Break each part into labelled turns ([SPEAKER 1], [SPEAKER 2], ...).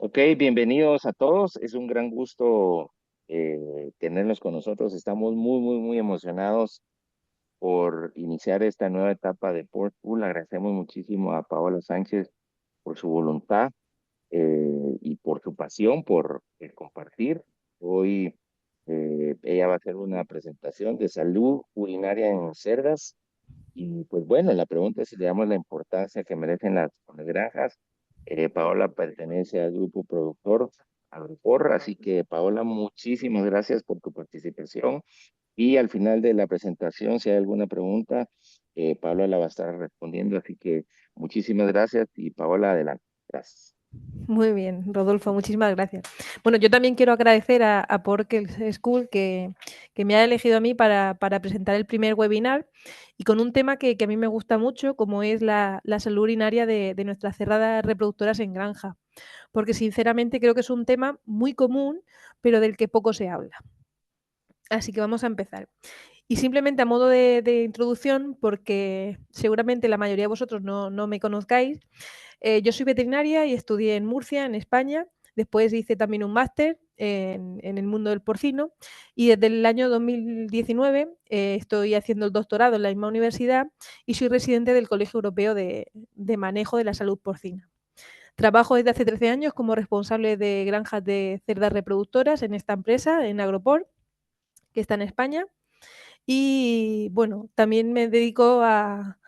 [SPEAKER 1] Ok, bienvenidos a todos. Es un gran gusto tenerlos con nosotros. Estamos muy emocionados por iniciar esta nueva etapa de Portpool. Agradecemos muchísimo a Paola Sánchez por su voluntad y por su pasión por el compartir. Hoy ella va a hacer una presentación de salud urinaria en cerdas. Y pues bueno, la pregunta es si le damos la importancia que merecen las granjas. Paola pertenece al grupo productor Agrupor, así que Paola, muchísimas gracias por tu participación. Y al final de la presentación, si hay alguna pregunta, Paola la va a estar respondiendo, así que muchísimas gracias y Paola, adelante. Gracias.
[SPEAKER 2] Muy bien, Rodolfo, muchísimas gracias. Bueno, yo también quiero agradecer a Porkel School que me ha elegido a mí para presentar el primer webinar y con un tema que a mí me gusta mucho, como es la salud urinaria de nuestras cerradas reproductoras en granja, porque sinceramente creo que es un tema muy común, pero del que poco se habla. Así que vamos a empezar. Y simplemente a modo de introducción, porque seguramente la mayoría de vosotros no me conozcáis, yo soy veterinaria y estudié en Murcia, en España. Después hice también un máster en el mundo del porcino y desde el año 2019 estoy haciendo el doctorado en la misma universidad y soy residente del Colegio Europeo de Manejo de la Salud Porcina. Trabajo desde hace 13 años como responsable de granjas de cerdas reproductoras en esta empresa, en Agroport, que está en España. Y bueno, también me dedico a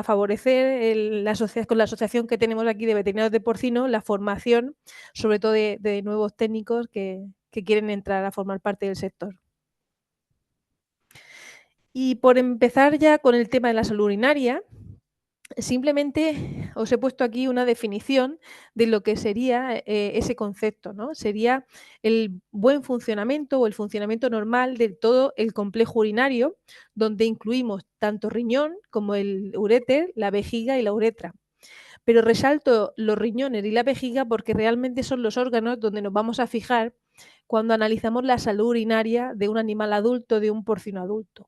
[SPEAKER 2] favorecer con la asociación que tenemos aquí de veterinarios de porcino, la formación, sobre todo de nuevos técnicos que quieren entrar a formar parte del sector. Y por empezar ya con el tema de la salud urinaria, simplemente os he puesto aquí una definición de lo que sería ese concepto, ¿no? Sería el buen funcionamiento o el funcionamiento normal de todo el complejo urinario, donde incluimos tanto riñón como el uréter, la vejiga y la uretra. Pero resalto los riñones y la vejiga porque realmente son los órganos donde nos vamos a fijar cuando analizamos la salud urinaria de un animal adulto, de un porcino adulto.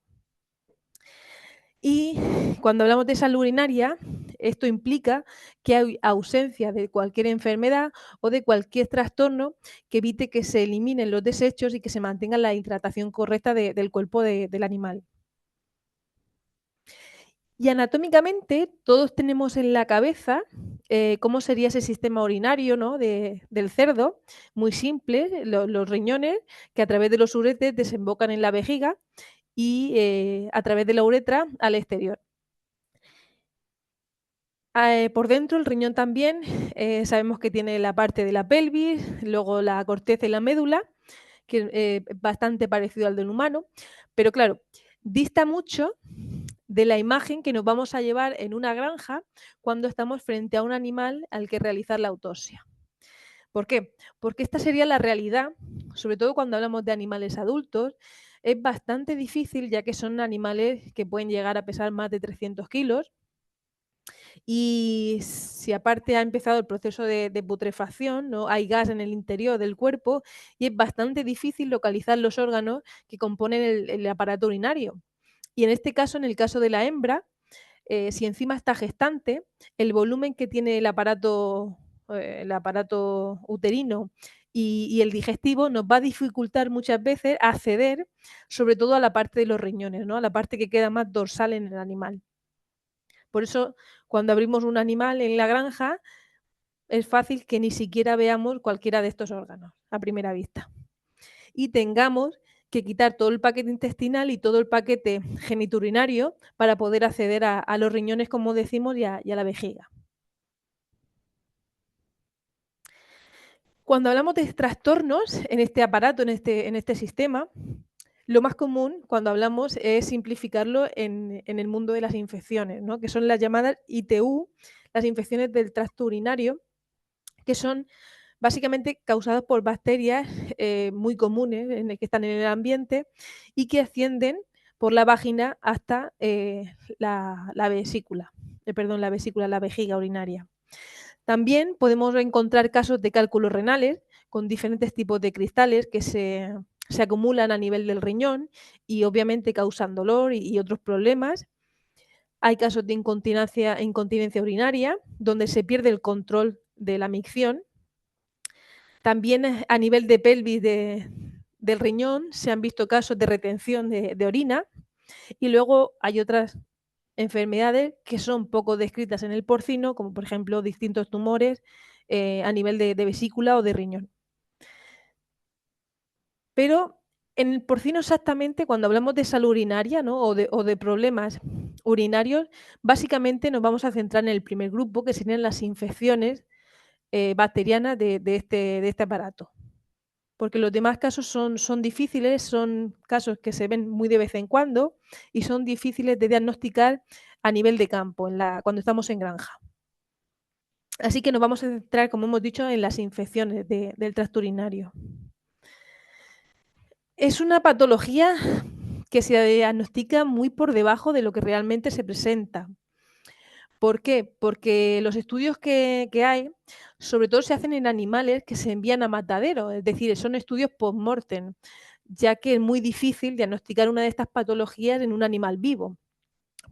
[SPEAKER 2] Y cuando hablamos de salud urinaria, esto implica que hay ausencia de cualquier enfermedad o de cualquier trastorno que evite que se eliminen los desechos y que se mantenga la hidratación correcta del cuerpo del animal. Y anatómicamente todos tenemos en la cabeza cómo sería ese sistema urinario, ¿no? Del cerdo, muy simple, los riñones que a través de los uretes desembocan en la vejiga y a través de la uretra al exterior. Por dentro, el riñón también, sabemos que tiene la parte de la pelvis, luego la corteza y la médula, que es bastante parecido al del humano, pero claro, dista mucho de la imagen que nos vamos a llevar en una granja cuando estamos frente a un animal al que realizar la autopsia. ¿Por qué? Porque esta sería la realidad, sobre todo cuando hablamos de animales adultos, es bastante difícil ya que son animales que pueden llegar a pesar más de 300 kilos y si aparte ha empezado el proceso de putrefacción, ¿no? Hay gas en el interior del cuerpo y es bastante difícil localizar los órganos que componen el aparato urinario. Y en este caso, en el caso de la hembra, si encima está gestante, el volumen que tiene el aparato uterino y el digestivo nos va a dificultar muchas veces acceder, sobre todo a la parte de los riñones, ¿no? A la parte que queda más dorsal en el animal. Por eso, cuando abrimos un animal en la granja, es fácil que ni siquiera veamos cualquiera de estos órganos a primera vista. Y tengamos que quitar todo el paquete intestinal y todo el paquete geniturinario para poder acceder a los riñones, como decimos, y a la vejiga. Cuando hablamos de trastornos en este aparato, en este sistema, lo más común cuando hablamos es simplificarlo en el mundo de las infecciones, ¿no? Que son las llamadas ITU, las infecciones del tracto urinario, que son básicamente causadas por bacterias muy comunes que están en el ambiente y que ascienden por la vagina hasta la vesícula, la vejiga urinaria. También podemos encontrar casos de cálculos renales con diferentes tipos de cristales que se acumulan a nivel del riñón y obviamente causan dolor y otros problemas. Hay casos de incontinencia urinaria donde se pierde el control de la micción. También a nivel de pelvis del riñón se han visto casos de retención de orina, y luego hay otras enfermedades que son poco descritas en el porcino, como por ejemplo distintos tumores a nivel de vesícula o de riñón. Pero en el porcino exactamente, cuando hablamos de salud urinaria, ¿no? o de problemas urinarios, básicamente nos vamos a centrar en el primer grupo, que serían las infecciones bacterianas de este aparato. Porque los demás casos son difíciles, son casos que se ven muy de vez en cuando y son difíciles de diagnosticar a nivel de campo, cuando estamos en granja. Así que nos vamos a centrar, como hemos dicho, en las infecciones del tracto urinario. Es una patología que se diagnostica muy por debajo de lo que realmente se presenta. ¿Por qué? Porque los estudios que hay, sobre todo se hacen en animales que se envían a matadero, es decir, son estudios post-mortem, ya que es muy difícil diagnosticar una de estas patologías en un animal vivo.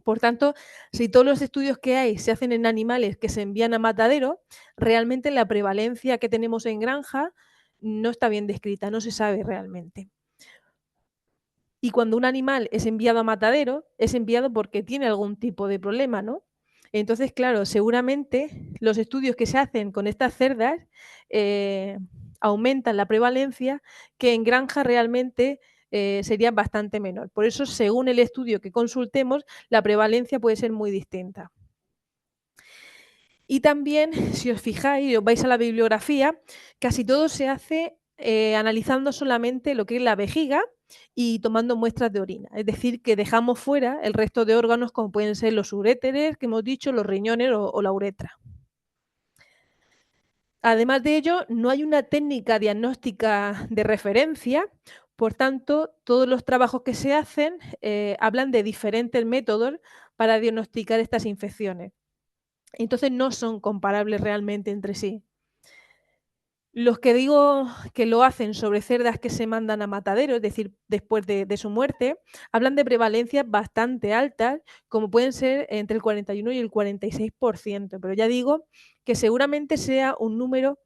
[SPEAKER 2] Por tanto, si todos los estudios que hay se hacen en animales que se envían a matadero, realmente la prevalencia que tenemos en granja no está bien descrita, no se sabe realmente. Y cuando un animal es enviado a matadero, es enviado porque tiene algún tipo de problema, ¿no? Entonces, claro, seguramente los estudios que se hacen con estas cerdas aumentan la prevalencia, que en granja realmente sería bastante menor. Por eso, según el estudio que consultemos, la prevalencia puede ser muy distinta. Y también, si os fijáis y os vais a la bibliografía, casi todo se hace analizando solamente lo que es la vejiga y tomando muestras de orina. Es decir, que dejamos fuera el resto de órganos, como pueden ser los uréteres, que hemos dicho, los riñones o la uretra. Además de ello, no hay una técnica diagnóstica de referencia, por tanto, todos los trabajos que se hacen hablan de diferentes métodos para diagnosticar estas infecciones. Entonces no son comparables realmente entre sí. Los que digo que lo hacen sobre cerdas que se mandan a matadero, es decir, después de su muerte, hablan de prevalencias bastante altas, como pueden ser entre el 41 y el 46%, pero ya digo que seguramente sea un número,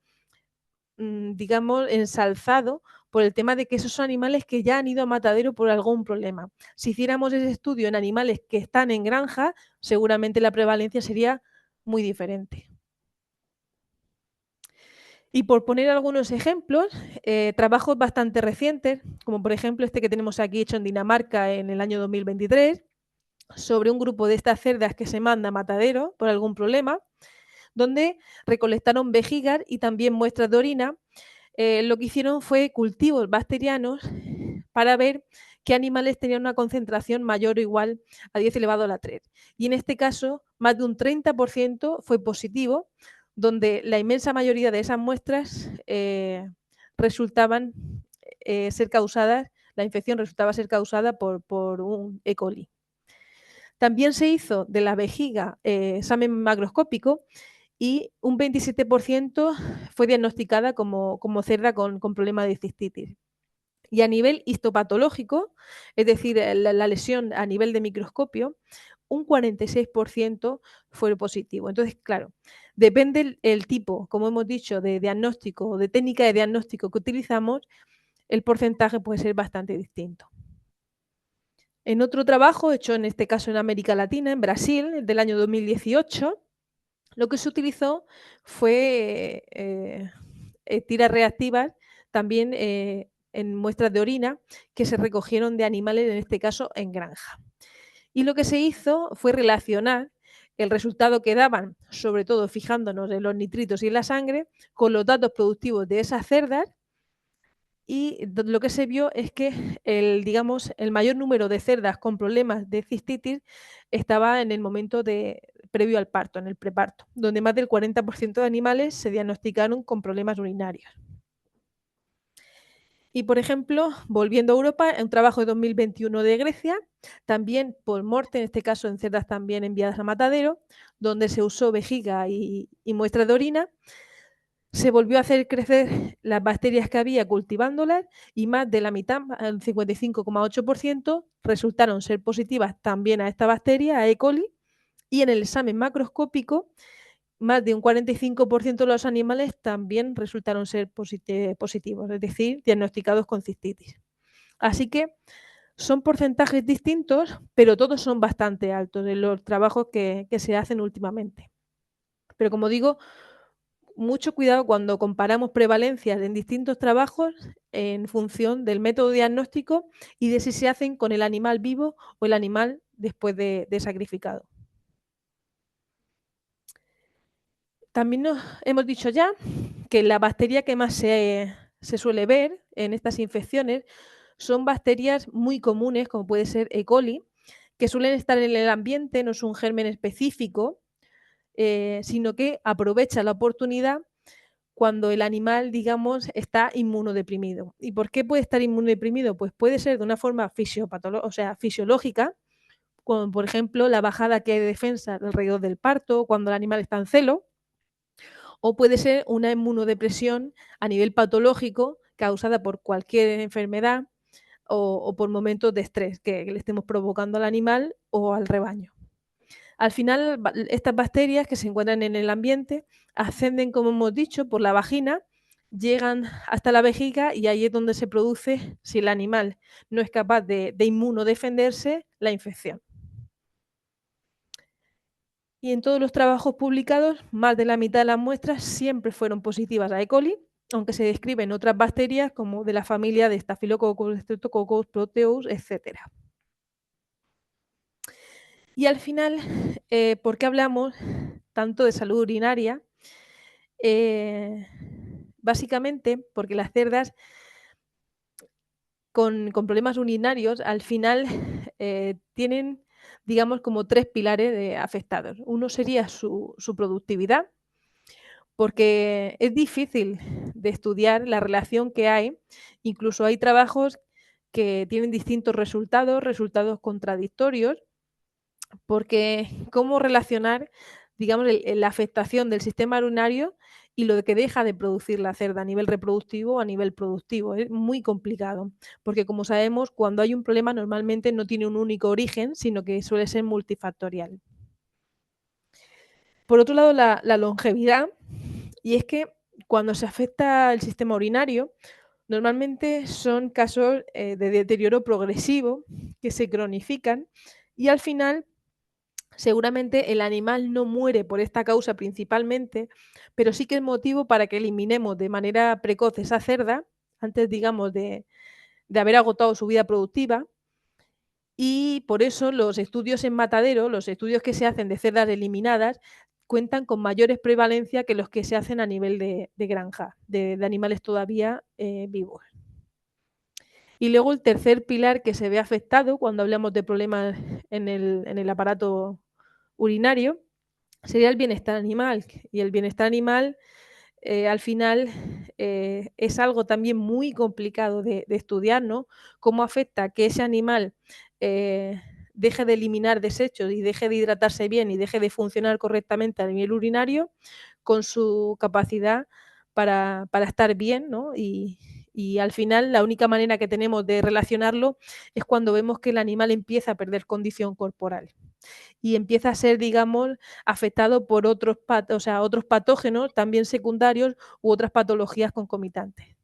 [SPEAKER 2] digamos, ensalzado por el tema de que esos son animales que ya han ido a matadero por algún problema. Si hiciéramos ese estudio en animales que están en granja, seguramente la prevalencia sería muy diferente. Y por poner algunos ejemplos, trabajos bastante recientes, como por ejemplo este que tenemos aquí hecho en Dinamarca en el año 2023, sobre un grupo de estas cerdas que se manda a matadero por algún problema, donde recolectaron vejigas y también muestras de orina. Lo que hicieron fue cultivos bacterianos para ver qué animales tenían una concentración mayor o igual a 10 elevado a la 3. Y en este caso, más de un 30% fue positivo, donde la inmensa mayoría de esas muestras resultaban ser causadas, la infección resultaba ser causada por un E. coli. También se hizo de la vejiga examen macroscópico y un 27% fue diagnosticada como cerda con problema de cistitis. Y a nivel histopatológico, es decir, la lesión a nivel de microscopio, un 46% fue positivo. Entonces, claro, depende el tipo, como hemos dicho, de diagnóstico o de técnica de diagnóstico que utilizamos, el porcentaje puede ser bastante distinto. En otro trabajo, hecho en este caso en América Latina, en Brasil, del año 2018, lo que se utilizó fue tiras reactivas también en muestras de orina que se recogieron de animales, en este caso en granja. Y lo que se hizo fue relacionar el resultado que daban, sobre todo fijándonos en los nitritos y en la sangre, con los datos productivos de esas cerdas, y lo que se vio es que digamos, el mayor número de cerdas con problemas de cistitis estaba en el momento previo al parto, en el preparto, donde más del 40% de animales se diagnosticaron con problemas urinarios. Y, por ejemplo, volviendo a Europa, en un trabajo de 2021 de Grecia, también por morte, en este caso en cerdas también enviadas a matadero, donde se usó vejiga y muestras de orina, se volvió a hacer crecer las bacterias que había cultivándolas y más de la mitad, el 55,8%, resultaron ser positivas también a esta bacteria, a E. coli, y en el examen macroscópico más de un 45% de los animales también resultaron ser positivos, es decir, diagnosticados con cistitis. Así que son porcentajes distintos, pero todos son bastante altos en los trabajos que se hacen últimamente. Pero como digo, mucho cuidado cuando comparamos prevalencias en distintos trabajos en función del método diagnóstico y de si se hacen con el animal vivo o el animal después de sacrificado. También nos hemos dicho ya que la bacteria que más se suele ver en estas infecciones son bacterias muy comunes, como puede ser E. coli, que suelen estar en el ambiente, no es un germen específico, sino que aprovecha la oportunidad cuando el animal, digamos, está inmunodeprimido. ¿Y por qué puede estar inmunodeprimido? Pues puede ser de una forma fisiológica, como por ejemplo la bajada que hay de defensa alrededor del parto, cuando el animal está en celo, o puede ser una inmunodepresión a nivel patológico causada por cualquier enfermedad o por momentos de estrés que le estemos provocando al animal o al rebaño. Al final, estas bacterias que se encuentran en el ambiente ascenden, como hemos dicho, por la vagina, llegan hasta la vejiga y ahí es donde se produce, si el animal no es capaz de inmunodefenderse, la infección. Y en todos los trabajos publicados, más de la mitad de las muestras siempre fueron positivas a E. coli, aunque se describen otras bacterias como de la familia de Staphylococcus, Streptococcus, Proteus, etc. Y al final, ¿por qué hablamos tanto de salud urinaria? Básicamente porque las cerdas con problemas urinarios al final tienen, digamos, como 3 pilares afectados. Uno sería su productividad, porque es difícil de estudiar la relación que hay. Incluso hay trabajos que tienen distintos resultados, resultados contradictorios, porque cómo relacionar, digamos, la afectación del sistema urinario y lo que deja de producir la cerda a nivel reproductivo o a nivel productivo. Es muy complicado, porque como sabemos, cuando hay un problema normalmente no tiene un único origen, sino que suele ser multifactorial. Por otro lado, la longevidad, y es que cuando se afecta el sistema urinario, normalmente son casos de deterioro progresivo que se cronifican y al final seguramente el animal no muere por esta causa principalmente, pero sí que es motivo para que eliminemos de manera precoz esa cerda, antes, digamos, de haber agotado su vida productiva. Y por eso los estudios en matadero, los estudios que se hacen de cerdas eliminadas, cuentan con mayores prevalencia que los que se hacen a nivel de granja, de animales todavía vivos. Y luego el tercer pilar que se ve afectado cuando hablamos de problemas en el aparato urinario sería el bienestar animal. Y el bienestar animal, al final, es algo también muy complicado de estudiar, ¿no? Cómo afecta que ese animal eh, deje de eliminar desechos y deje de hidratarse bien y deje de funcionar correctamente a nivel urinario con su capacidad para estar bien, ¿no? Y al final la única manera que tenemos de relacionarlo es cuando vemos que el animal empieza a perder condición corporal y empieza a ser, digamos, afectado por otros patógenos también secundarios u otras patologías concomitantes.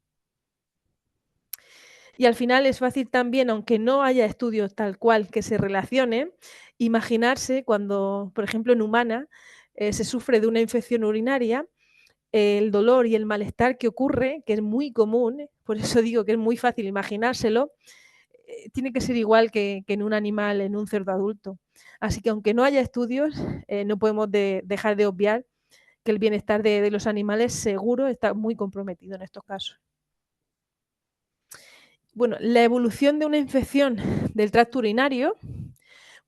[SPEAKER 2] Y al final es fácil también, aunque no haya estudios tal cual que se relacionen, imaginarse cuando, por ejemplo, en humana se sufre de una infección urinaria, el dolor y el malestar que ocurre, que es muy común, por eso digo que es muy fácil imaginárselo, tiene que ser igual que en un animal, en un cerdo adulto. Así que aunque no haya estudios, no podemos dejar de obviar que el bienestar de los animales seguro está muy comprometido en estos casos. Bueno, la evolución de una infección del tracto urinario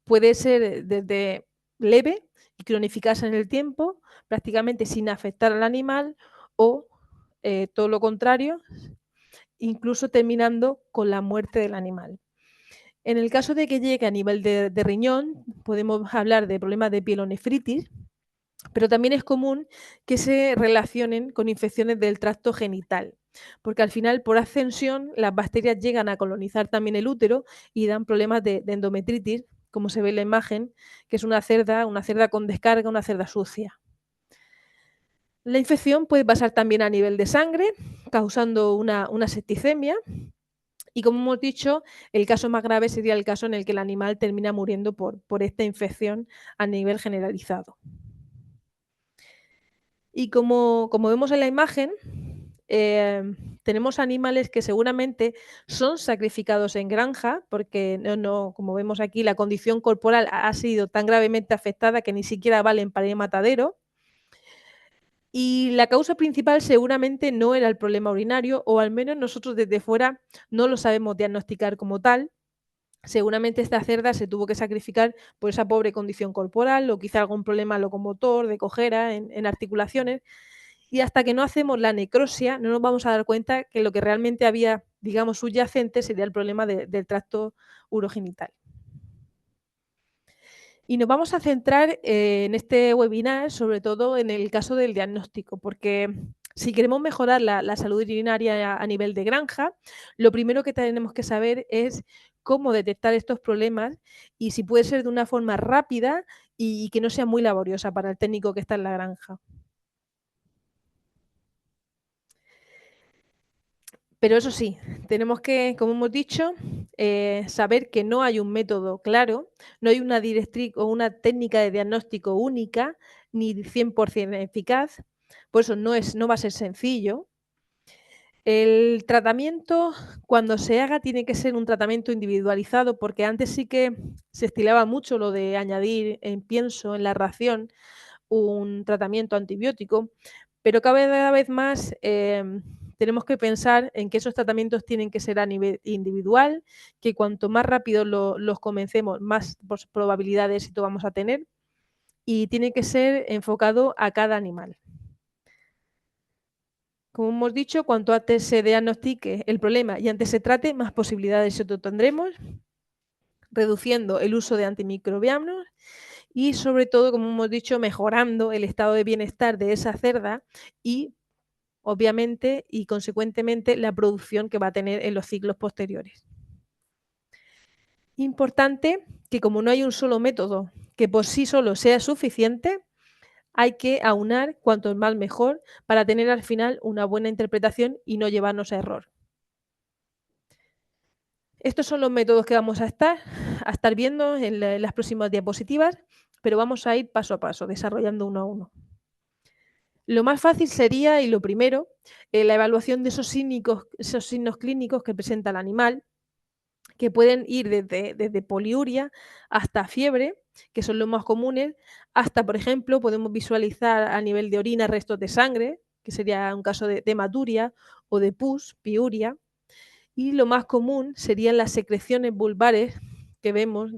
[SPEAKER 2] puede ser desde leve y cronificarse en el tiempo, prácticamente sin afectar al animal, o todo lo contrario, incluso terminando con la muerte del animal. En el caso de que llegue a nivel de riñón, podemos hablar de problemas de pielonefritis, pero también es común que se relacionen con infecciones del tracto genital, porque al final, por ascensión, las bacterias llegan a colonizar también el útero y dan problemas de endometritis, como se ve en la imagen, que es una cerda con descarga, una cerda sucia. La infección puede pasar también a nivel de sangre, causando una septicemia. Y como hemos dicho, el caso más grave sería el caso en el que el animal termina muriendo por esta infección a nivel generalizado. Y como vemos en la imagen, tenemos animales que seguramente son sacrificados en granja, porque como vemos aquí, la condición corporal ha sido tan gravemente afectada que ni siquiera valen para el matadero. Y la causa principal seguramente no era el problema urinario, o al menos nosotros desde fuera no lo sabemos diagnosticar como tal. Seguramente esta cerda se tuvo que sacrificar por esa pobre condición corporal o quizá algún problema locomotor, de cojera en articulaciones. Y hasta que no hacemos la necropsia no nos vamos a dar cuenta que lo que realmente había, digamos, subyacente sería el problema del tracto urogenital. Y nos vamos a centrar en este webinar, sobre todo en el caso del diagnóstico, porque si queremos mejorar la salud urinaria a nivel de granja, lo primero que tenemos que saber es cómo detectar estos problemas y si puede ser de una forma rápida y que no sea muy laboriosa para el técnico que está en la granja. Pero eso sí, tenemos que, como hemos dicho, saber que no hay un método claro, no hay una directriz o una técnica de diagnóstico única ni 100% eficaz, por eso no va a ser sencillo. El tratamiento, cuando se haga, tiene que ser un tratamiento individualizado, porque antes sí que se estilaba mucho lo de añadir en pienso en la ración un tratamiento antibiótico, pero cada vez más tenemos que pensar en que esos tratamientos tienen que ser a nivel individual, que cuanto más rápido los comencemos, más probabilidad de éxito vamos a tener y tiene que ser enfocado a cada animal. Como hemos dicho, cuanto antes se diagnostique el problema y antes se trate, más posibilidades de éxito tendremos, reduciendo el uso de antimicrobianos y sobre todo, como hemos dicho, mejorando el estado de bienestar de esa cerda y obviamente y consecuentemente la producción que va a tener en los ciclos posteriores. Importante que como no hay un solo método que por sí solo sea suficiente, hay que aunar cuanto más mejor para tener al final una buena interpretación y no llevarnos a error. Estos son los métodos que vamos a estar viendo en las próximas diapositivas, pero vamos a ir paso a paso, desarrollando uno a uno. Lo más fácil sería, y lo primero, la evaluación de esos signos clínicos que presenta el animal, que pueden ir desde poliuria hasta fiebre, que son los más comunes, hasta, por ejemplo, podemos visualizar a nivel de orina restos de sangre, que sería un caso de hematuria, o de pus, piuria, y lo más común serían las secreciones vulvares que vemos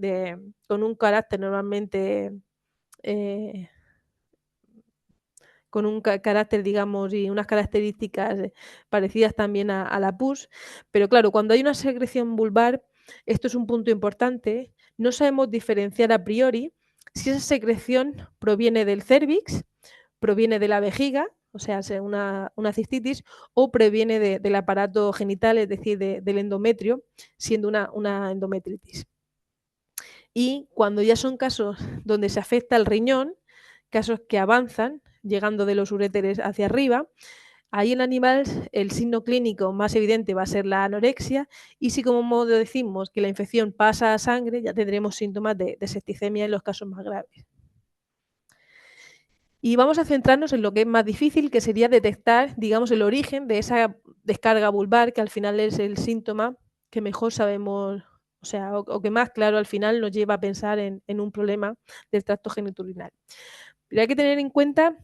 [SPEAKER 2] con un carácter normalmente con un carácter, digamos, y unas características parecidas también a la pus. Pero claro, cuando hay una secreción vulvar, esto es un punto importante, no sabemos diferenciar a priori si esa secreción proviene del cérvix, proviene de la vejiga, o sea, una cistitis, o proviene del aparato genital, es decir, del endometrio, siendo una endometritis. Y cuando ya son casos donde se afecta el riñón, casos que avanzan, llegando de los uréteres hacia arriba, ahí en animal el signo clínico más evidente va a ser la anorexia y si como modo decimos que la infección pasa a sangre, ya tendremos síntomas de septicemia en los casos más graves. Y vamos a centrarnos en lo que es más difícil, que sería detectar, digamos, el origen de esa descarga vulvar, que al final es el síntoma que mejor sabemos, o sea, o que más claro al final nos lleva a pensar en un problema del tracto genitourinary. Pero hay que tener en cuenta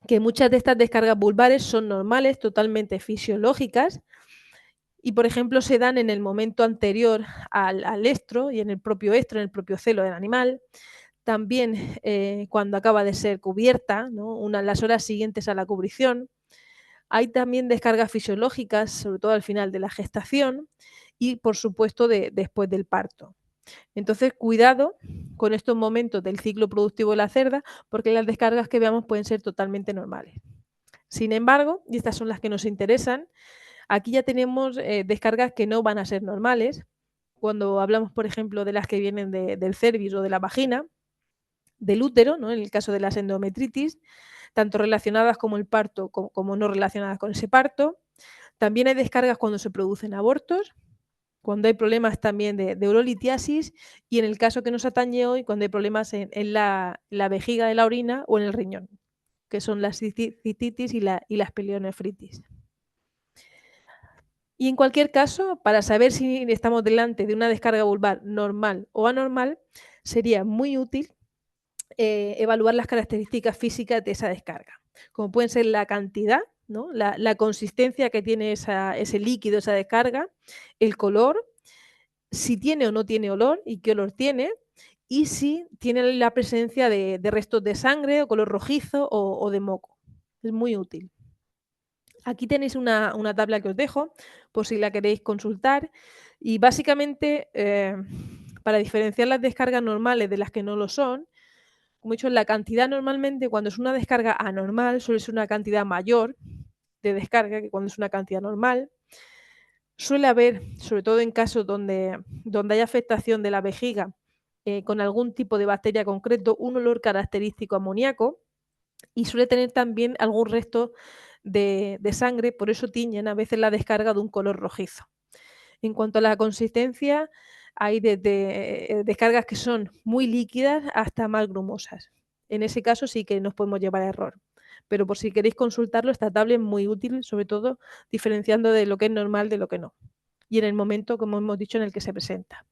[SPEAKER 2] que muchas de estas descargas vulvares son normales, totalmente fisiológicas, y por ejemplo se dan en el momento anterior al estro y en el propio estro, en el propio celo del animal. También cuando acaba de ser cubierta, ¿no? Las horas siguientes a la cubrición. Hay también descargas fisiológicas, sobre todo al final de la gestación y, por supuesto, después del parto. Entonces, cuidado con estos momentos del ciclo productivo de la cerda, porque las descargas que veamos pueden ser totalmente normales. Sin embargo, y estas son las que nos interesan, aquí ya tenemos descargas que no van a ser normales. Cuando hablamos, por ejemplo, de las que vienen del cervix o de la vagina, del útero, ¿no? En el caso de las endometritis, tanto relacionadas como el parto como no relacionadas con ese parto. También hay descargas cuando se producen abortos, cuando hay problemas también de urolitiasis y en el caso que nos atañe hoy, cuando hay problemas en la vejiga de la orina o en el riñón, que son las cistitis y las pielonefritis. Y en cualquier caso, para saber si estamos delante de una descarga vulvar normal o anormal, sería muy útil evaluar las características físicas de esa descarga, como pueden ser la cantidad, ¿no? La consistencia que tiene ese líquido, esa descarga, el color, si tiene o no tiene olor y qué olor tiene, y si tiene la presencia de restos de sangre o color rojizo o de moco. Es muy útil. Aquí tenéis una tabla que os dejo, por si la queréis consultar. Y básicamente, para diferenciar las descargas normales de las que no lo son, como he dicho, la cantidad normalmente, cuando es una descarga anormal, suele ser una cantidad mayor de descarga que cuando es una cantidad normal. Suele haber, sobre todo en casos donde hay afectación de la vejiga con algún tipo de bacteria concreto, un olor característico amoníaco y suele tener también algún resto de sangre, por eso tiñen a veces la descarga de un color rojizo. En cuanto a la consistencia, hay desde descargas que son muy líquidas hasta más grumosas. En ese caso sí que nos podemos llevar a error. Pero por si queréis consultarlo, esta tabla es muy útil, sobre todo diferenciando de lo que es normal de lo que no. Y en el momento, como hemos dicho, en el que se presenta.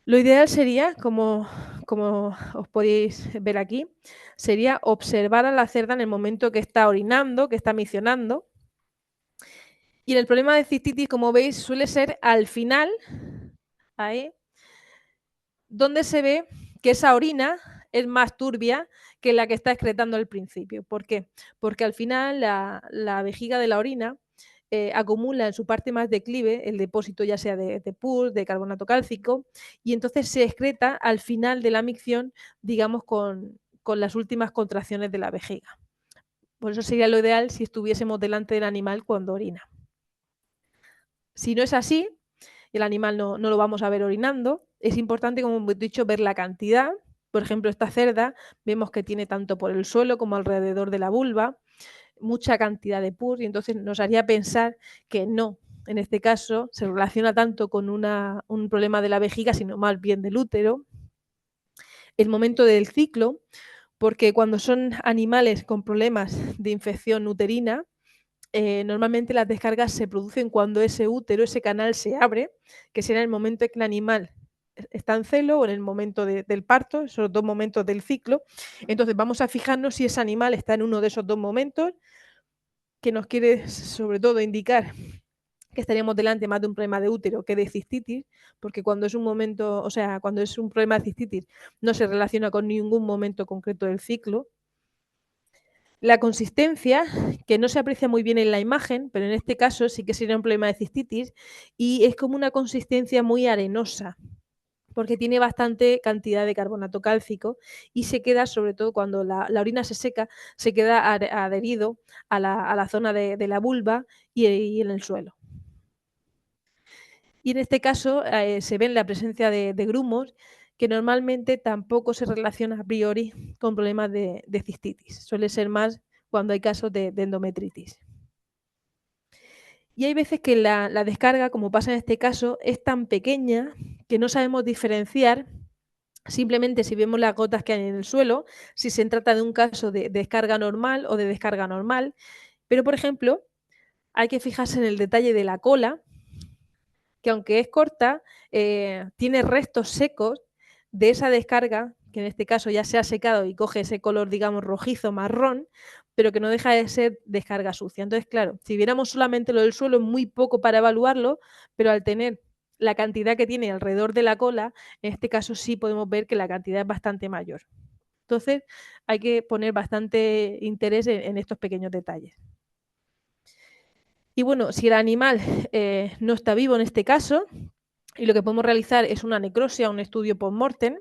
[SPEAKER 2] Lo ideal sería, como os podéis ver aquí, sería observar a la cerda en el momento que está orinando, que está miccionando. Y el problema de cistitis, como veis, suele ser al final, ahí, donde se ve que esa orina es más turbia que la que está excretando al principio. ¿Por qué? Porque al final la vejiga de la orina acumula en su parte más declive el depósito ya sea de pus, de carbonato cálcico, y entonces se excreta al final de la micción, digamos, con las últimas contracciones de la vejiga. Por eso sería lo ideal si estuviésemos delante del animal cuando orina. Si no es así, el animal no lo vamos a ver orinando, es importante, como hemos dicho, ver la cantidad. Por ejemplo, esta cerda vemos que tiene tanto por el suelo como alrededor de la vulva mucha cantidad de pus y entonces nos haría pensar que no, en este caso se relaciona tanto con un problema de la vejiga, sino más bien del útero. El momento del ciclo, porque cuando son animales con problemas de infección uterina, normalmente las descargas se producen cuando ese útero, ese canal se abre, que será el momento en que el animal está en celo o en el momento del parto, esos dos momentos del ciclo. Entonces vamos a fijarnos si ese animal está en uno de esos dos momentos, que nos quiere sobre todo indicar que estaríamos delante más de un problema de útero que de cistitis, porque cuando es un momento, o sea, cuando es un problema de cistitis no se relaciona con ningún momento concreto del ciclo. La consistencia, que no se aprecia muy bien en la imagen, pero en este caso sí que sería un problema de cistitis, y es como una consistencia muy arenosa, porque tiene bastante cantidad de carbonato cálcico y se queda, sobre todo cuando la orina se seca, se queda adherido a la zona de la vulva y en el suelo. Y en este caso se ve la presencia de grumos que normalmente tampoco se relaciona a priori con problemas de cistitis. Suele ser más cuando hay casos de endometritis. Y hay veces que la descarga, como pasa en este caso, es tan pequeña que no sabemos diferenciar simplemente si vemos las gotas que hay en el suelo, si se trata de un caso de descarga normal o de descarga normal. Pero, por ejemplo, hay que fijarse en el detalle de la cola, que aunque es corta, tiene restos secos de esa descarga, que en este caso ya se ha secado y coge ese color, digamos, rojizo, marrón, pero que no deja de ser descarga sucia. Entonces, claro, si viéramos solamente lo del suelo, es muy poco para evaluarlo, pero al tener la cantidad que tiene alrededor de la cola, en este caso sí podemos ver que la cantidad es bastante mayor. Entonces, hay que poner bastante interés en estos pequeños detalles. Y bueno, si el animal no está vivo en este caso, y lo que podemos realizar es una necropsia, un estudio post-mortem,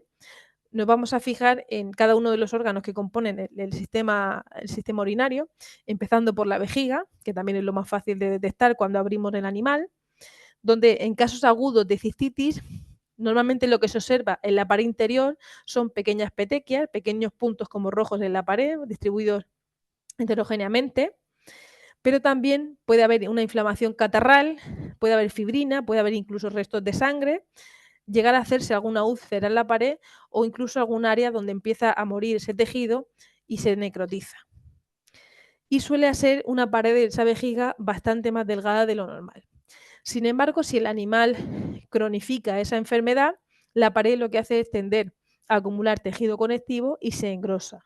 [SPEAKER 2] nos vamos a fijar en cada uno de los órganos que componen el sistema urinario, empezando por la vejiga, que también es lo más fácil de detectar cuando abrimos el animal, donde en casos agudos de cistitis Normalmente lo que se observa en la pared interior son pequeñas petequias, pequeños puntos como rojos en la pared, distribuidos heterogéneamente, pero también puede haber una inflamación catarral, puede haber fibrina, puede haber incluso restos de sangre, llegar a hacerse alguna úlcera en la pared o incluso algún área donde empieza a morir ese tejido y se necrotiza. Y suele ser una pared de esa vejiga bastante más delgada de lo normal. Sin embargo, si el animal cronifica esa enfermedad, la pared lo que hace es tender a acumular tejido conectivo y se engrosa.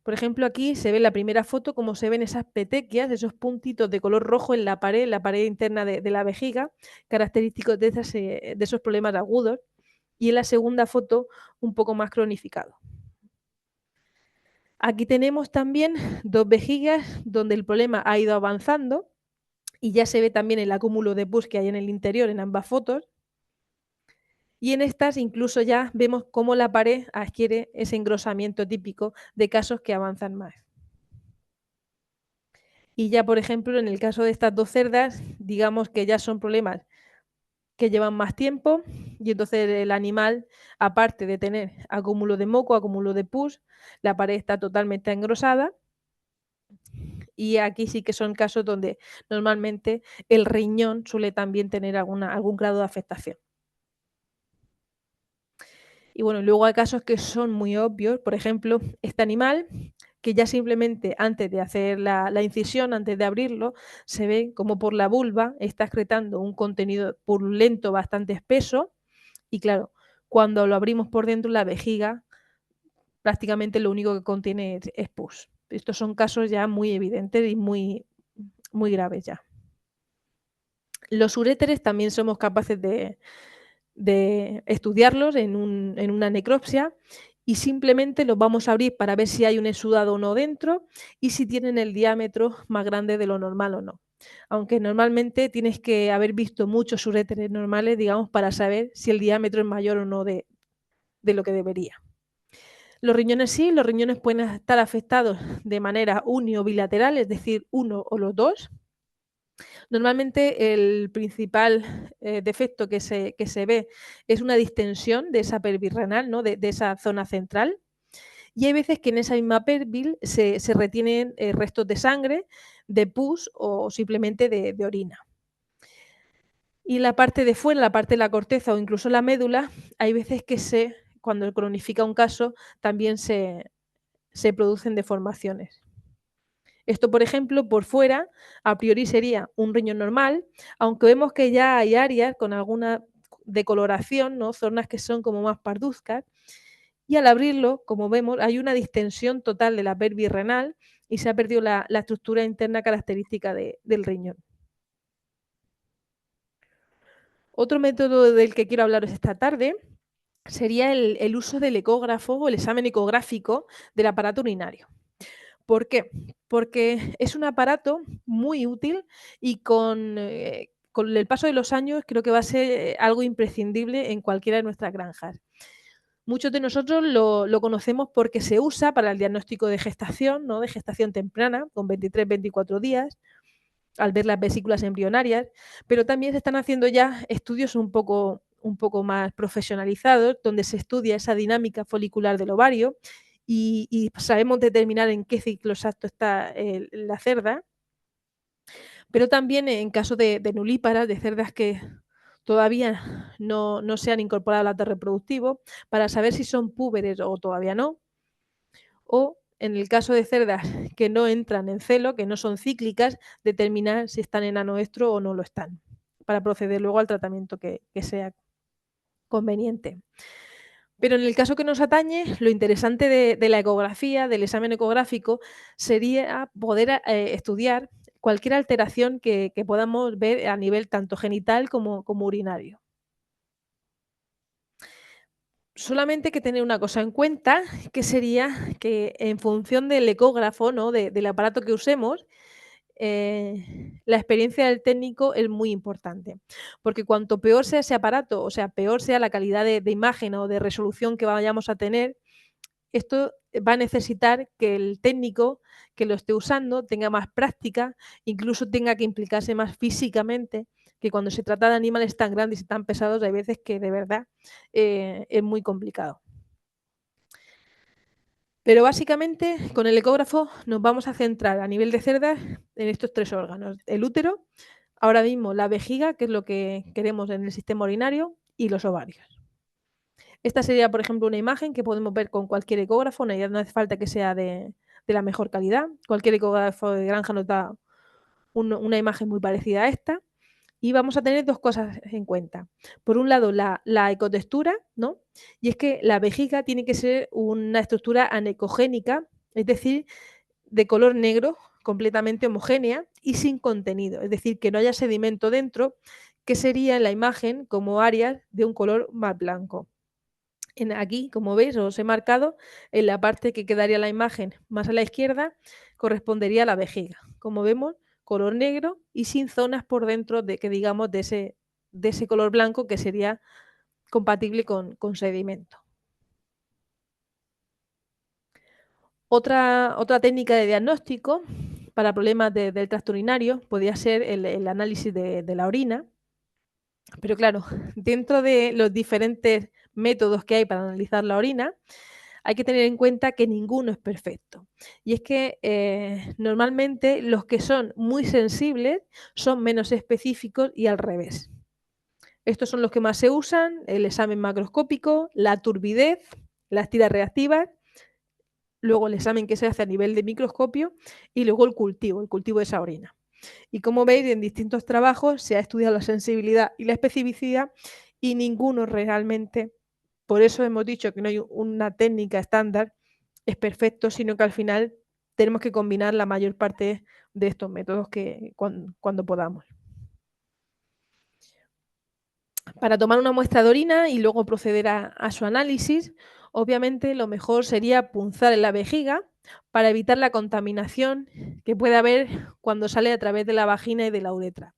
[SPEAKER 2] Por ejemplo, aquí se ve en la primera foto cómo se ven esas petequias, esos puntitos de color rojo en la pared interna de la vejiga, característicos de esos problemas agudos. Y en la segunda foto, un poco más cronificado. Aquí tenemos también dos vejigas donde el problema ha ido avanzando y ya se ve también el acúmulo de pus que hay en el interior en ambas fotos. Y en estas incluso ya vemos cómo la pared adquiere ese engrosamiento típico de casos que avanzan más. Y ya, por ejemplo, en el caso de estas dos cerdas, digamos que ya son problemas que llevan más tiempo y entonces el animal, aparte de tener acúmulo de moco, acúmulo de pus, la pared está totalmente engrosada y aquí sí que son casos donde normalmente el riñón suele también tener algún grado de afectación. Y bueno, luego hay casos que son muy obvios, por ejemplo, este animal que ya simplemente antes de hacer la incisión, antes de abrirlo, se ve como por la vulva está excretando un contenido purulento bastante espeso y claro, cuando lo abrimos por dentro, la vejiga prácticamente lo único que contiene es pus. Estos son casos ya muy evidentes y muy, muy graves ya. Los uréteres también somos capaces de estudiarlos en una necropsia y simplemente los vamos a abrir para ver si hay un exudado o no dentro y si tienen el diámetro más grande de lo normal o no. Aunque normalmente tienes que haber visto muchos uréteres normales, digamos, para saber si el diámetro es mayor o no de lo que debería. Los riñones sí, los riñones pueden estar afectados de manera uni o bilateral, es decir, uno o los dos. Normalmente el principal defecto que se ve es una distensión de esa pelvis renal, ¿no? de esa zona central. Y hay veces que en esa misma pelvis se retienen restos de sangre, de pus o simplemente de orina. Y la parte de fuera, la parte de la corteza o incluso la médula, hay veces que cuando cronifica un caso, también se producen deformaciones. Esto, por ejemplo, por fuera, a priori sería un riñón normal, aunque vemos que ya hay áreas con alguna decoloración, ¿no? Zonas que son como más parduzcas, y al abrirlo, como vemos, hay una distensión total de la pelvis renal y se ha perdido la estructura interna característica del riñón. Otro método del que quiero hablaros esta tarde sería el uso del ecógrafo o el examen ecográfico del aparato urinario. ¿Por qué? Porque es un aparato muy útil y con el paso de los años creo que va a ser algo imprescindible en cualquiera de nuestras granjas. Muchos de nosotros lo conocemos porque se usa para el diagnóstico de gestación, ¿no? De gestación temprana, con 23-24 días, al ver las vesículas embrionarias, pero también se están haciendo ya estudios un poco más profesionalizados, donde se estudia esa dinámica folicular del ovario y sabemos determinar en qué ciclo exacto está la cerda, pero también en caso de nulíparas, de cerdas que todavía no se han incorporado al acto reproductivo, para saber si son púberes o todavía no, o en el caso de cerdas que no entran en celo, que no son cíclicas, determinar si están en anoestro o no lo están, para proceder luego al tratamiento que sea conveniente. Pero en el caso que nos atañe, lo interesante de la ecografía, del examen ecográfico, sería poder estudiar cualquier alteración que podamos ver a nivel tanto genital como urinario. Solamente hay que tener una cosa en cuenta, que sería que en función del ecógrafo, ¿no? del aparato que usemos, la experiencia del técnico es muy importante, porque cuanto peor sea ese aparato, o sea, peor sea la calidad de imagen o de resolución que vayamos a tener, esto va a necesitar que el técnico que lo esté usando tenga más práctica, incluso tenga que implicarse más físicamente, que cuando se trata de animales tan grandes y tan pesados hay veces que de verdad es muy complicado. Pero básicamente con el ecógrafo nos vamos a centrar a nivel de cerdas en estos 3 órganos: el útero, ahora mismo la vejiga, que es lo que queremos en el sistema urinario, y los ovarios. Esta sería, por ejemplo, una imagen que podemos ver con cualquier ecógrafo, no hace falta que sea de la mejor calidad. Cualquier ecógrafo de granja nos da una imagen muy parecida a esta. Y vamos a tener 2 cosas en cuenta. Por un lado, la ecotextura, ¿no? Y es que la vejiga tiene que ser una estructura anecogénica, es decir, de color negro, completamente homogénea y sin contenido, es decir, que no haya sedimento dentro, que sería en la imagen como áreas de un color más blanco. Aquí, como veis, os he marcado en la parte que quedaría la imagen más a la izquierda, correspondería a la vejiga. Como vemos, color negro y sin zonas por dentro de que digamos de ese color blanco que sería compatible con sedimento. Otra técnica de diagnóstico para problemas del tracto urinario podría ser el análisis de la orina, pero claro, dentro de los diferentes métodos que hay para analizar la orina, hay que tener en cuenta que ninguno es perfecto. Y es que normalmente los que son muy sensibles son menos específicos y al revés. Estos son los que más se usan: el examen macroscópico, la turbidez, las tiras reactivas, luego el examen que se hace a nivel de microscopio y luego el cultivo de esa orina. Y como veis, en distintos trabajos se ha estudiado la sensibilidad y la especificidad y ninguno realmente, por eso hemos dicho que no hay una técnica estándar, es perfecto, sino que al final tenemos que combinar la mayor parte de estos métodos cuando podamos. Para tomar una muestra de orina y luego proceder a su análisis, obviamente lo mejor sería punzar en la vejiga para evitar la contaminación que puede haber cuando sale a través de la vagina y de la uretra.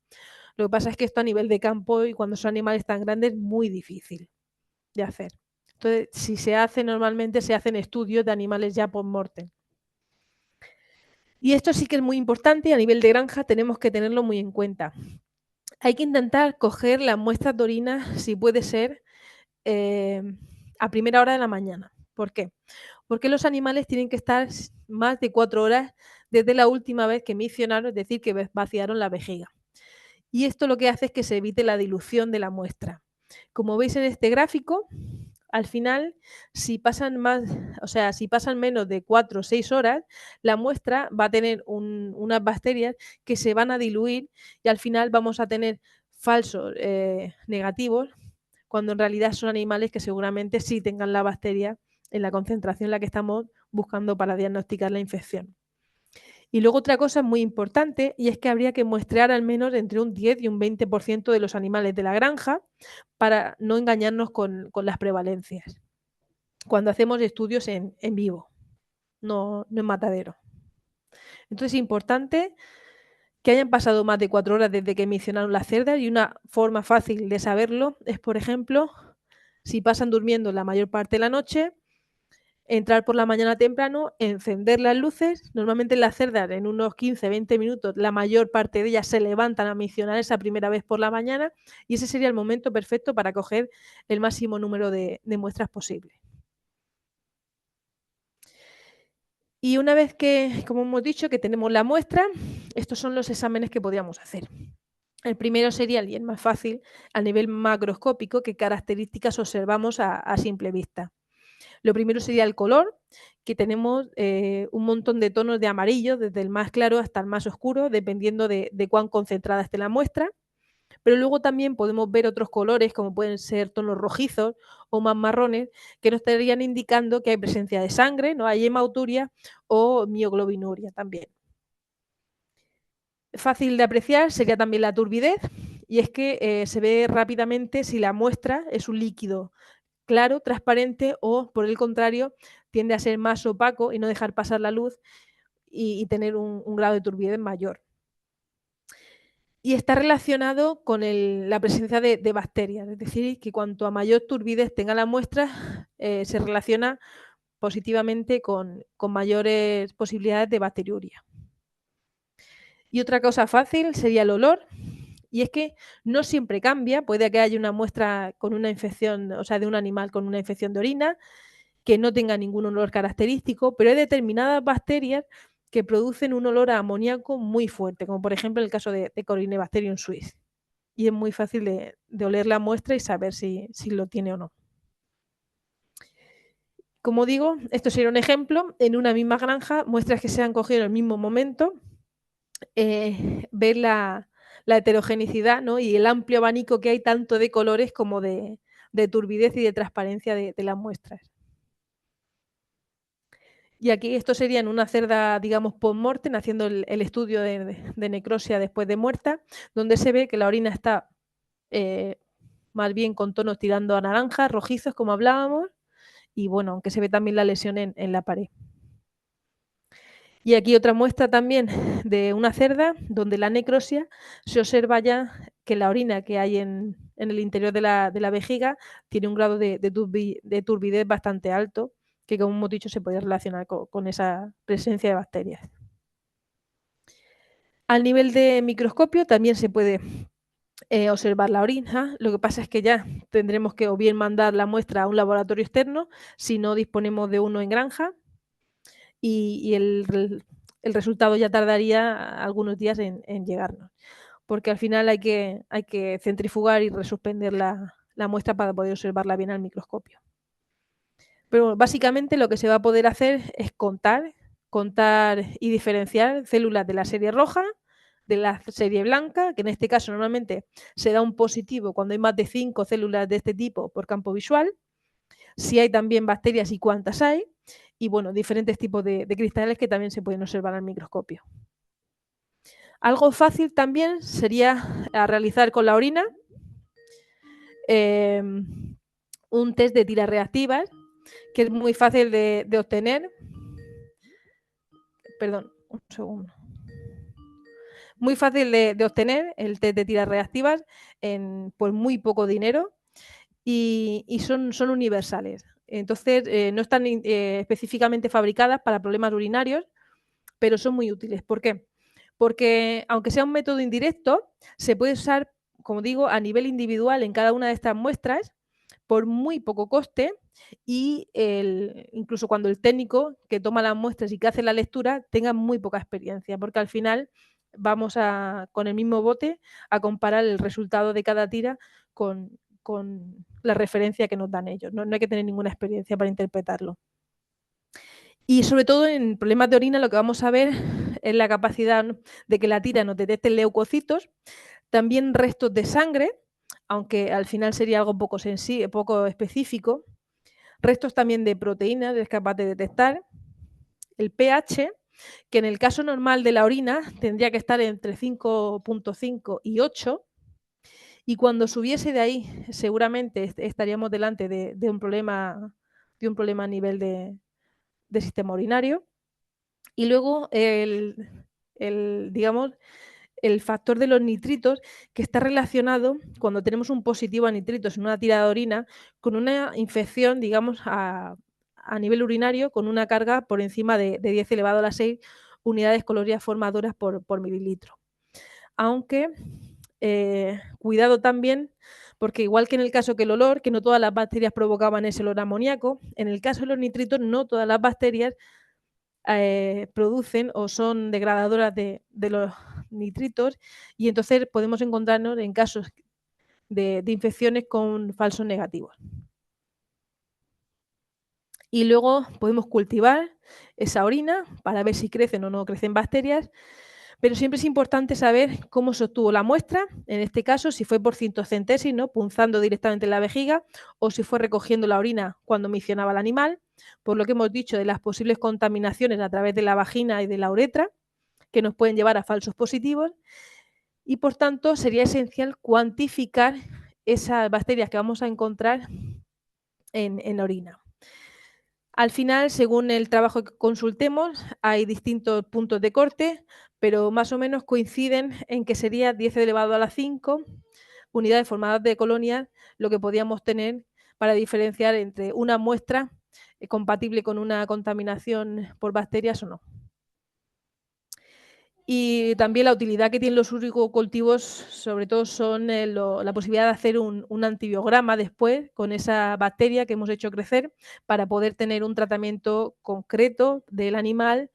[SPEAKER 2] Lo que pasa es que esto a nivel de campo y cuando son animales tan grandes es muy difícil de hacer. Entonces, si se hace normalmente, se hacen estudios de animales ya post-mortem. Y esto sí que es muy importante y a nivel de granja tenemos que tenerlo muy en cuenta. Hay que intentar coger las muestras de orina, si puede ser, a primera hora de la mañana. ¿Por qué? Porque los animales tienen que estar más de 4 horas desde la última vez que misionaron, es decir, que vaciaron la vejiga. Y esto lo que hace es que se evite la dilución de la muestra. Como veis en este gráfico, al final, si pasan menos de 4 o 6 horas, la muestra va a tener unas bacterias que se van a diluir y al final vamos a tener falsos negativos, cuando en realidad son animales que seguramente sí tengan la bacteria en la concentración en la que estamos buscando para diagnosticar la infección. Y luego otra cosa muy importante, y es que habría que muestrear al menos entre un 10 y un 20% de los animales de la granja para no engañarnos con las prevalencias, cuando hacemos estudios en vivo, no en matadero. Entonces es importante que hayan pasado más de 4 horas desde que mencionaron las cerdas, y una forma fácil de saberlo es, por ejemplo, si pasan durmiendo la mayor parte de la noche, entrar por la mañana temprano, encender las luces. Normalmente las cerdas en unos 15-20 minutos, la mayor parte de ellas se levantan a misionar esa primera vez por la mañana y ese sería el momento perfecto para coger el máximo número de muestras posible. Y una vez que, como hemos dicho, que tenemos la muestra, estos son los exámenes que podríamos hacer. El primero sería el más fácil a nivel macroscópico, qué características observamos a simple vista. Lo primero sería el color, que tenemos un montón de tonos de amarillo, desde el más claro hasta el más oscuro, dependiendo de cuán concentrada esté la muestra. Pero luego también podemos ver otros colores, como pueden ser tonos rojizos o más marrones, que nos estarían indicando que hay presencia de sangre, ¿no? Hay hematuria o mioglobinuria también. Fácil de apreciar sería también la turbidez, y es que se ve rápidamente si la muestra es un líquido claro, transparente, o por el contrario, tiende a ser más opaco y no dejar pasar la luz y tener un grado de turbidez mayor. Y está relacionado con la presencia de bacterias, es decir, que cuanto a mayor turbidez tenga la muestra, se relaciona positivamente con mayores posibilidades de bacteriuria. Y otra cosa fácil sería el olor, Y es que no siempre cambia, puede que haya una muestra con una infección, o sea, de un animal con una infección de orina, que no tenga ningún olor característico, pero hay determinadas bacterias que producen un olor a amoníaco muy fuerte, como por ejemplo el caso de Corynebacterium suis. Y es muy fácil de oler la muestra y saber si lo tiene o no. Como digo, esto sería un ejemplo, en una misma granja, muestras que se han cogido en el mismo momento, ver la heterogeneidad, ¿no? Y el amplio abanico que hay tanto de colores como de turbidez y de transparencia de las muestras. Y aquí esto sería en una cerda, digamos, post-mortem, haciendo el estudio de necrosia después de muerta, donde se ve que la orina está más bien con tonos tirando a naranjas, rojizos, como hablábamos, y bueno, aunque se ve también la lesión en la pared. Y aquí otra muestra también de una cerda, donde la necrosia se observa ya que la orina que hay en el interior de la vejiga tiene un grado de turbidez bastante alto, que como hemos dicho se puede relacionar con esa presencia de bacterias. Al nivel de microscopio también se puede observar la orina, lo que pasa es que ya tendremos que o bien mandar la muestra a un laboratorio externo, si no disponemos de uno en granja, y el resultado ya tardaría algunos días en llegarnos, porque al final hay que centrifugar y resuspender la muestra para poder observarla bien al microscopio. Pero básicamente lo que se va a poder hacer es contar y diferenciar células de la serie roja, de la serie blanca, que en este caso normalmente se da un positivo cuando hay más de 5 células de este tipo por campo visual, si hay también bacterias y cuántas hay, y bueno, diferentes tipos de cristales que también se pueden observar al microscopio. Algo fácil también sería realizar con la orina un test de tiras reactivas, que es muy fácil de obtener. Perdón, un segundo. Muy fácil de obtener el test de tiras reactivas por muy poco dinero y son universales. Entonces, no están específicamente fabricadas para problemas urinarios, pero son muy útiles. ¿Por qué? Porque aunque sea un método indirecto, se puede usar, como digo, a nivel individual en cada una de estas muestras por muy poco coste y incluso cuando el técnico que toma las muestras y que hace la lectura tenga muy poca experiencia, porque al final vamos con el mismo bote a comparar el resultado de cada tira con la referencia que nos dan ellos. No hay que tener ninguna experiencia para interpretarlo. Y sobre todo en problemas de orina lo que vamos a ver es la capacidad de que la tira nos detecte leucocitos, también restos de sangre, aunque al final sería algo poco específico, restos también de proteínas, es capaz de detectar, el pH, que en el caso normal de la orina tendría que estar entre 5.5 y 8, y cuando subiese de ahí seguramente estaríamos delante de un problema a nivel de sistema urinario. Y luego digamos, el factor de los nitritos, que está relacionado cuando tenemos un positivo a nitritos en una tira de orina con una infección, digamos, a nivel urinario con una carga por encima de 10 elevado a la 6 unidades calorías formadoras por mililitro. Aunque, cuidado también, porque igual que en el caso que el olor, que no todas las bacterias provocaban ese olor amoníaco, en el caso de los nitritos no todas las bacterias producen o son degradadoras de los nitritos, y entonces podemos encontrarnos en casos de infecciones con falsos negativos. Y luego podemos cultivar esa orina para ver si crecen o no crecen bacterias, pero siempre es importante saber cómo se obtuvo la muestra, en este caso si fue por cintocentesis, ¿no?, punzando directamente en la vejiga, o si fue recogiendo la orina cuando miccionaba al animal, por lo que hemos dicho de las posibles contaminaciones a través de la vagina y de la uretra, que nos pueden llevar a falsos positivos, y por tanto sería esencial cuantificar esas bacterias que vamos a encontrar en la orina. Al final, según el trabajo que consultemos, hay distintos puntos de corte, pero más o menos coinciden en que sería 10 elevado a la 5 unidades formadas de colonias lo que podíamos tener para diferenciar entre una muestra compatible con una contaminación por bacterias o no. Y también la utilidad que tienen los urticultivos, sobre todo, son la posibilidad de hacer un antibiograma después con esa bacteria que hemos hecho crecer para poder tener un tratamiento concreto del animal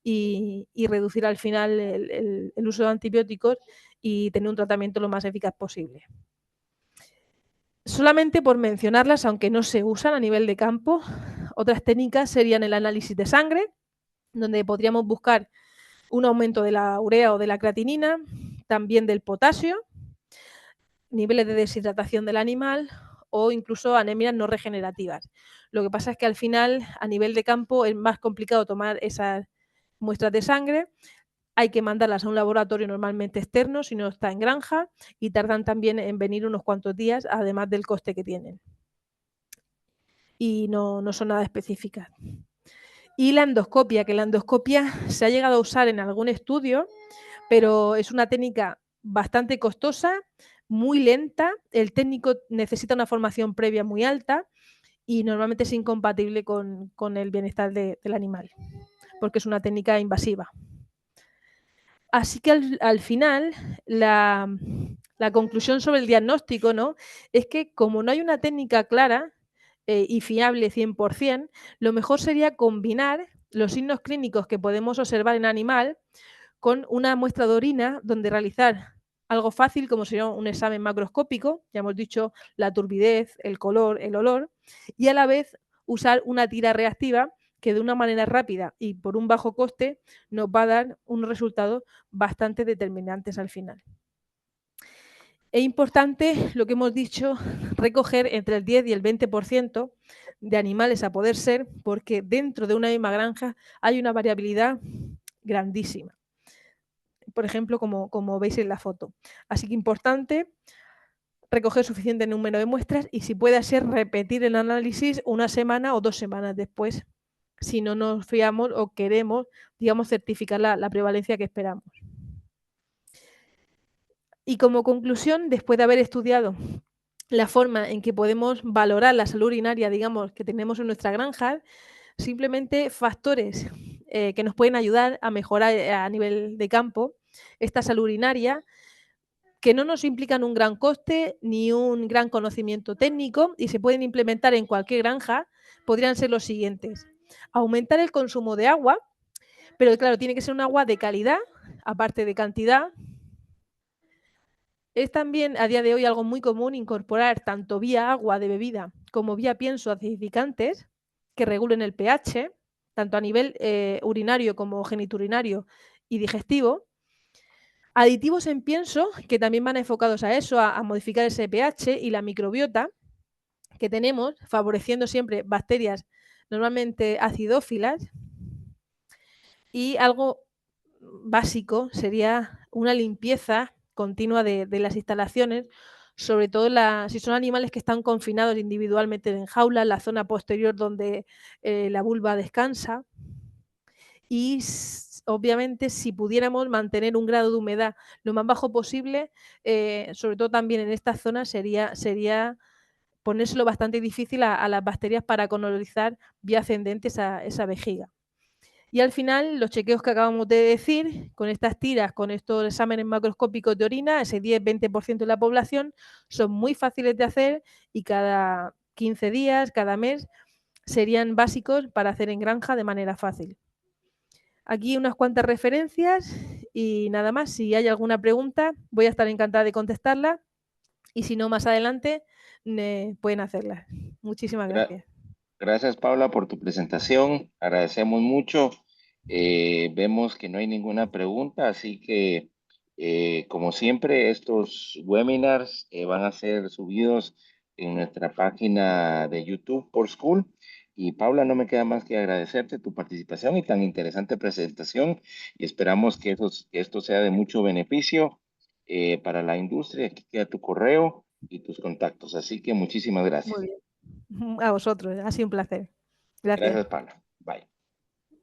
[SPEAKER 2] y reducir al final el uso de antibióticos y tener un tratamiento lo más eficaz posible. Solamente por mencionarlas, aunque no se usan a nivel de campo, otras técnicas serían el análisis de sangre, donde podríamos buscar un aumento de la urea o de la creatinina, también del potasio, niveles de deshidratación del animal o incluso anemias no regenerativas. Lo que pasa es que al final, a nivel de campo, es más complicado tomar esas muestras de sangre. Hay que mandarlas a un laboratorio normalmente externo, si no está en granja, y tardan también en venir unos cuantos días, además del coste que tienen. Y no son nada específicas. Y la endoscopia, que la endoscopia se ha llegado a usar en algún estudio, pero es una técnica bastante costosa, muy lenta, el técnico necesita una formación previa muy alta y normalmente es incompatible con el bienestar del animal, porque es una técnica invasiva. Así que al final, la conclusión sobre el diagnóstico, ¿no?, es que como no hay una técnica clara y fiable 100%, lo mejor sería combinar los signos clínicos que podemos observar en animal con una muestra de orina donde realizar algo fácil como sería un examen macroscópico, ya hemos dicho la turbidez, el color, el olor, y a la vez usar una tira reactiva que de una manera rápida y por un bajo coste nos va a dar unos resultados bastante determinantes al final. Es importante, lo que hemos dicho, recoger entre el 10 y el 20% de animales a poder ser, porque dentro de una misma granja hay una variabilidad grandísima. Por ejemplo, como veis en la foto. Así que importante recoger suficiente número de muestras y si puede ser repetir el análisis una semana o 2 semanas después, si no nos fiamos o queremos, digamos, certificar la prevalencia que esperamos. Y como conclusión, después de haber estudiado la forma en que podemos valorar la salud urinaria, digamos, que tenemos en nuestra granja, simplemente factores que nos pueden ayudar a mejorar a nivel de campo esta salud urinaria, que no nos implican un gran coste ni un gran conocimiento técnico y se pueden implementar en cualquier granja, podrían ser los siguientes. Aumentar el consumo de agua, pero claro, tiene que ser un agua de calidad, aparte de cantidad. Es también a día de hoy algo muy común incorporar tanto vía agua de bebida como vía pienso acidificantes que regulen el pH, tanto a nivel urinario como geniturinario y digestivo. Aditivos en pienso, que también van enfocados a eso, a modificar ese pH y la microbiota que tenemos, favoreciendo siempre bacterias normalmente acidófilas. Y algo básico sería una limpieza continua de las instalaciones, sobre todo si son animales que están confinados individualmente en jaulas, la zona posterior donde la vulva descansa. Y obviamente si pudiéramos mantener un grado de humedad lo más bajo posible, sobre todo también en esta zona, sería ponérselo bastante difícil a las bacterias para colonizar vía ascendente esa vejiga. Y al final, los chequeos que acabamos de decir, con estas tiras, con estos exámenes macroscópicos de orina, ese 10-20% de la población, son muy fáciles de hacer y cada 15 días, cada mes, serían básicos para hacer en granja de manera fácil. Aquí unas cuantas referencias y nada más. Si hay alguna pregunta, voy a estar encantada de contestarla y si no, más adelante pueden hacerla. Muchísimas
[SPEAKER 1] Gra-
[SPEAKER 2] gracias.
[SPEAKER 1] Gracias, Paula, por tu presentación. Agradecemos mucho. Vemos que no hay ninguna pregunta, así que, como siempre, estos webinars van a ser subidos en nuestra página de YouTube por School. Y Paula, no me queda más que agradecerte tu participación y tan interesante presentación. Y esperamos que esto sea de mucho beneficio para la industria. Aquí queda tu correo y tus contactos. Así que muchísimas
[SPEAKER 2] Muy
[SPEAKER 1] gracias.
[SPEAKER 2] bien. A vosotros, ha sido un placer. Gracias.
[SPEAKER 1] Gracias, Paula.